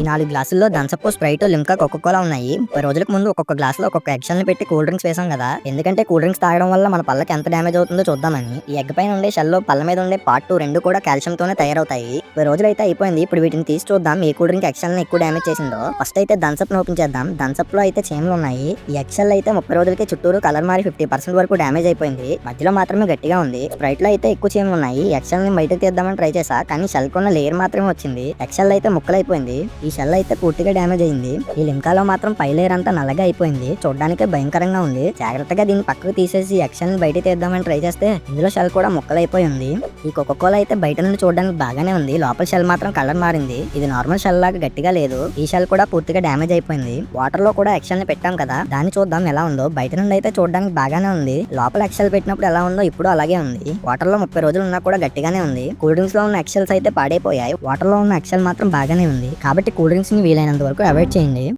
4 గ్లాసుల్లో Thums Up, Sprite, Limca, Coca Cola ఉన్నాయి. 30 రోజులకు ముందు ఒక్కొక్క గ్లాసులో ఒక్కొక్క ఎగ్‌షెల్‌ని పెట్టి కూల్ డ్రింక్స్ వేసాం కదా! ఎందుకంటే కూల్ డ్రింక్స్ తాగడం వల్ల మన పళ్ళకి ఎంత డ్యామేజ్ అవుతుందో చూద్దామని. ఈ ఎగ్ పైన ఉండే షెల్, పళ్ళ మీద ఉండే పార్ట్ 2 రెండు కూడా కాల్షియంతోనే తయారవుతాయి. 30 రోజులైతే అయిపోయింది. ఇప్పుడు వీటిని తీసి చూద్దాం ఏ కూల్ డ్రింక్ ఎగ్‌షెల్‌ని ఎక్కువ డ్యామేజ్ చేసిందో. ఫస్ట్ అయితే థమ్సప్‌ని ఓపెన్ చేద్దాం. థమ్సప్‌లో అయితే చీమలు ఉన్నాయి. ఈ ఎగ్‌షెల్ అయితే 30 రోజులకి చుట్టూరు కలర్ మారి 50% వరకు డ్యామేజ్ అయిపోయింది. మధ్యలో మాత్రమే గట్టిగా ఉంది. స్ప్రైట్‌లో అయితే ఎక్కువ చీమలు ఉన్నాయి. ఎగ్‌షెల్‌ని బయటకు తీద్దామని ట్రై చేశా, కానీ షెల్‌కున్న లేయర్ మాత్రమే వచ్చింది. ఎగ్‌షెల్ అయితే ముక్కలైపోయింది. ఈ షెల్ అయితే పూర్తిగా డ్యామేజ్ అయింది. ఈ లిమ్కాలో మాత్రం పై లేయర్ అంతా నల్లగా అయిపోయింది. చూడడానికే భయంకరంగా ఉంది. జాగ్రత్తగా దీన్ని పక్కకు తీసేసి ఎగ్‌షెల్‌ని బయట తీద్దామని ట్రై చేస్తే ఇందులో షెల్ కూడా ముక్కలైపోయి ఉంది. ఈ కోకోకోలా అయితే బయట నుండి చూడడానికి బాగానే ఉంది. లోపల షెల్ మాత్రం కలర్ మారింది. ఇది నార్మల్ షెల్ లాగా గట్టిగా లేదు. ఈ షెల్ కూడా పూర్తిగా డ్యామేజ్ అయిపోయింది. వాటర్ లో కూడా ఎగ్‌షెల్‌ని పెట్టాం కదా, దాన్ని చూద్దాం ఎలా ఉందో. బయట నుండి అయితే చూడడానికి బాగానే ఉంది. లోపల ఎగ్‌షెల్ పెట్టినప్పుడు ఎలా ఉందో ఇప్పుడు అలాగే ఉంది. వాటర్ లో 30 రోజులు ఉన్నా కూడా గట్టిగానే ఉంది. కూల్ డ్రింక్స్ లో ఉన్న ఎగ్‌షెల్స్ అయితే పాడైపోయాయి. వాటర్ లో ఉన్న ఎగ్‌షెల్ మాత్రం బాగానే ఉంది. కాబట్టి కూల్ డ్రింక్స్ ని వీలైనంత వరకు అవాయిడ్ చేయండి.